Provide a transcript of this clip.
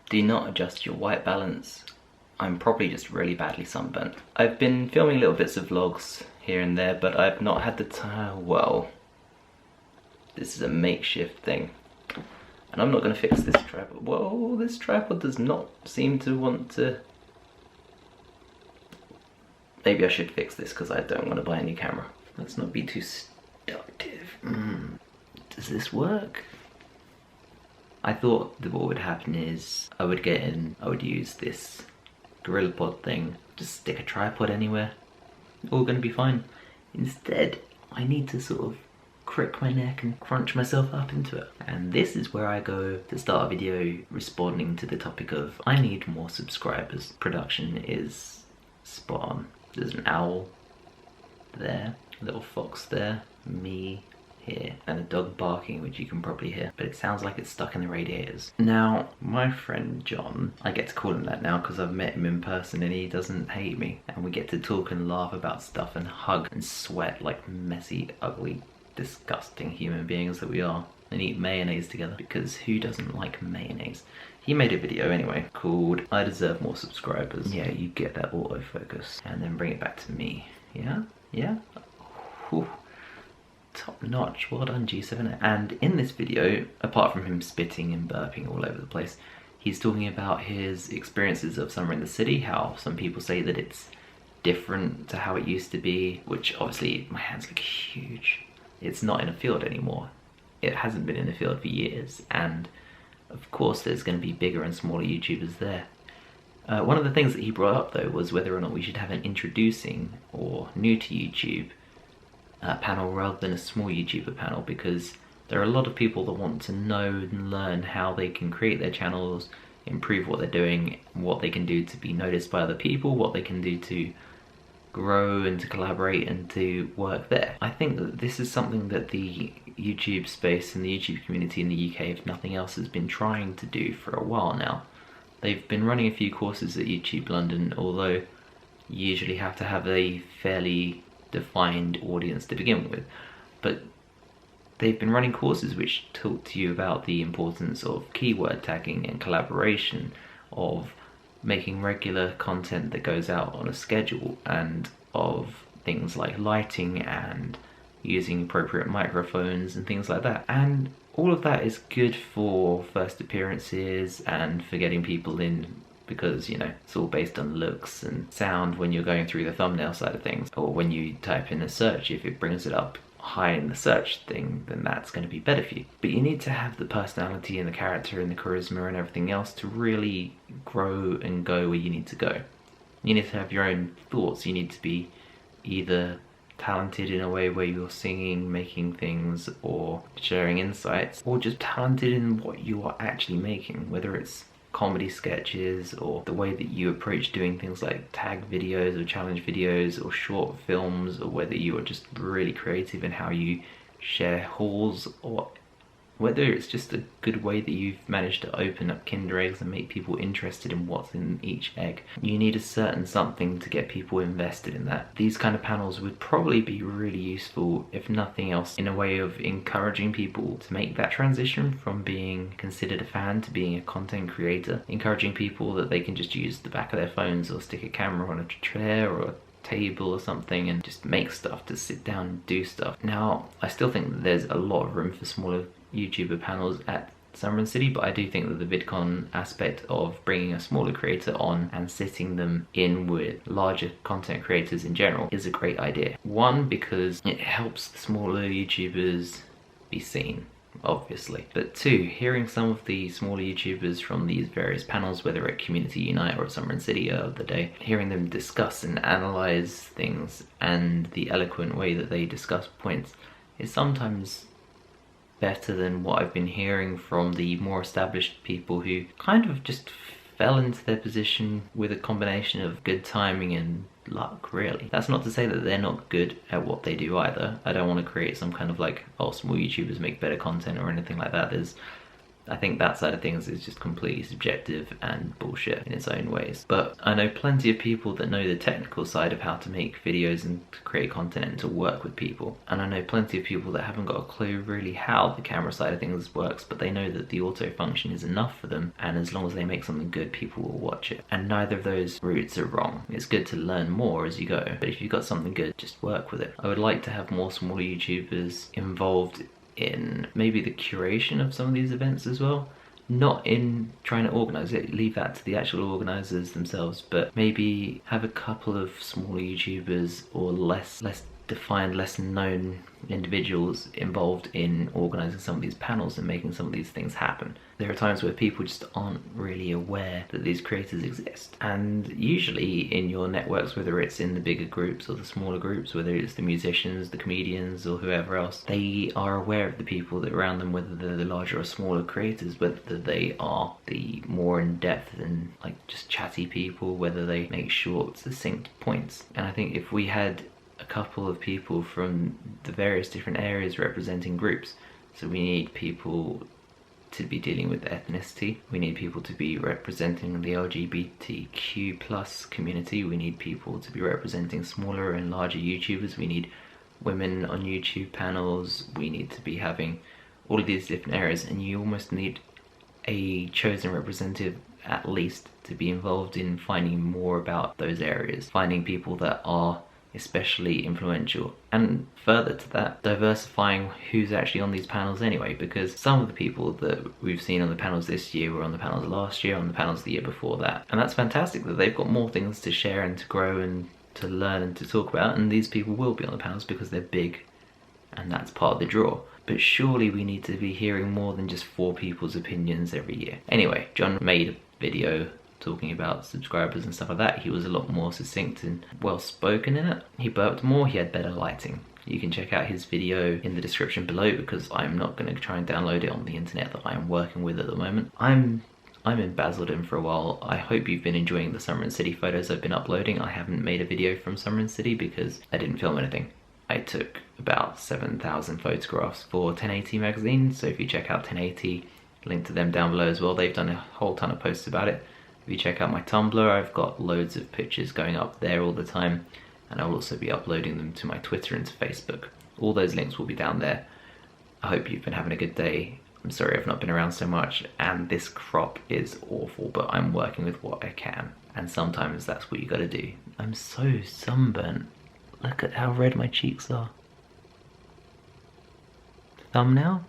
Do not adjust your white balance. I'm probably just really badly sunburnt. I've been filming little bits of vlogs here and there, but I've not had the time. Well, this is a makeshift thing. And I'm not going to fix this tripod. Whoa, this tripod does not seem to want to... Maybe I should fix this because I don't want to buy a new camera. Let's not be too seductive. Does this work? I thought that what would happen is I would use this GorillaPod thing, just stick a tripod anywhere, all gonna be fine. Instead, I need to sort of crick my neck and crunch myself up into it. And this is where I go to start a video responding to the topic of I need more subscribers. Production is spot on. There's an owl there, a little fox there, me here, and a dog barking, which you can probably hear, but it sounds like it's stuck in the radiators. Now, my friend John, I get to call him that now because I've met him in person and he doesn't hate me, and we get to talk and laugh about stuff and hug and sweat like messy, ugly, disgusting human beings that we are, and eat mayonnaise together, because who doesn't like mayonnaise? He made a video anyway called I Deserve More Subscribers. Yeah, you get that autofocus and then bring it back to me. Yeah? Whew. Top notch, well done G7. And in this video, apart from him spitting and burping all over the place, he's talking about his experiences of summer in the city, how some people say that it's different to how it used to be, which obviously, my hands look huge. It's not in a field anymore. It hasn't been in a field for years, and of course there's going to be bigger and smaller YouTubers there. One of the things that he brought up though was whether or not we should have an introducing or new to YouTube panel rather than a small YouTuber panel, because there are a lot of people that want to know and learn how they can create their channels, improve what they're doing, what they can do to be noticed by other people, what they can do to grow and to collaborate and to work there. I think that this is something that the YouTube space and the YouTube community in the UK, if nothing else, has been trying to do for a while now. They've been running a few courses at YouTube London, although you usually have to have a fairly defined audience to begin with, but they've been running courses which talk to you about the importance of keyword tagging and collaboration, of making regular content that goes out on a schedule, and of things like lighting and using appropriate microphones and things like that. And all of that is good for first appearances and for getting people in, because, you know, it's all based on looks and sound when you're going through the thumbnail side of things, or when you type in a search, if it brings it up high in the search thing, then that's going to be better for you. But you need to have the personality and the character and the charisma and everything else to really grow and go where you need to go. You need to have your own thoughts. You need to be either talented in a way where you're singing, making things, or sharing insights, or just talented in what you are actually making, whether it's comedy sketches or the way that you approach doing things like tag videos or challenge videos or short films, or whether you are just really creative in how you share hauls, or whether it's just a good way that you've managed to open up Kinder eggs and make people interested in what's in each egg. You need a certain something to get people invested in that. These kind of panels would probably be really useful, if nothing else, in a way of encouraging people to make that transition from being considered a fan to being a content creator. Encouraging people that they can just use the back of their phones or stick a camera on a chair or a table or something and just make stuff, to sit down and do stuff. Now, I still think that there's a lot of room for smaller YouTuber panels at Summer in the City, but I do think that the VidCon aspect of bringing a smaller creator on and sitting them in with larger content creators in general is a great idea. One, because it helps the smaller YouTubers be seen, obviously, but two, hearing some of the smaller YouTubers from these various panels, whether at Community Unite or at Summer in the City of the day, hearing them discuss and analyze things and the eloquent way that they discuss points is sometimes better than what I've been hearing from the more established people who kind of just fell into their position with a combination of good timing and luck, really. That's not to say that they're not good at what they do either. I don't want to create some kind of like, oh, small YouTubers make better content or anything like that. There's I think that side of things is just completely subjective and bullshit in its own ways. But I know plenty of people that know the technical side of how to make videos and to create content and to work with people. And I know plenty of people that haven't got a clue really how the camera side of things works, but they know that the auto function is enough for them, and as long as they make something good, people will watch it. And neither of those routes are wrong. It's good to learn more as you go, but if you've got something good, just work with it. I would like to have more smaller YouTubers involved in maybe the curation of some of these events as well. Not in trying to organise it, leave that to the actual organisers themselves, but maybe have a couple of smaller YouTubers or less defined, less known individuals involved in organising some of these panels and making some of these things happen. There are times where people just aren't really aware that these creators exist, and usually in your networks, whether it's in the bigger groups or the smaller groups, whether it's the musicians, the comedians or whoever else, they are aware of the people that are around them, whether they're the larger or smaller creators, whether they are the more in-depth and like just chatty people, whether they make short, succinct points. And I think if we had a couple of people from the various different areas representing groups, so we need people to be dealing with ethnicity, we need people to be representing the LGBTQ plus community, we need people to be representing smaller and larger YouTubers, we need women on YouTube panels, we need to be having all of these different areas, and you almost need a chosen representative at least to be involved in finding more about those areas, finding people that are especially influential, and further to that, diversifying who's actually on these panels anyway, because some of the people that we've seen on the panels this year were on the panels last year, on the panels the year before that, and that's fantastic that they've got more things to share and to grow and to learn and to talk about, and these people will be on the panels because they're big and that's part of the draw. But surely we need to be hearing more than just 4 people's opinions every year. Anyway, John made a video talking about subscribers and stuff like that. He was a lot more succinct and well spoken in it. He burped more, he had better lighting. You can check out his video in the description below, because I'm not going to try and download it on the internet that I'm working with at the moment. I'm in Basildon for a while. I hope you've been enjoying the Summer in City photos I've been uploading. I haven't made a video from Summer in City because I didn't film anything. I took about 7,000 photographs for 1080 magazine, so if you check out 1080, link to them down below as well. They've done a whole ton of posts about it. If you check out my Tumblr, I've got loads of pictures going up there all the time, and I'll also be uploading them to my Twitter and to Facebook. All those links will be down there. I hope you've been having a good day. I'm sorry I've not been around so much, and this crop is awful, but I'm working with what I can, and sometimes that's what you gotta do. I'm so sunburnt. Look at how red my cheeks are. Thumbnail?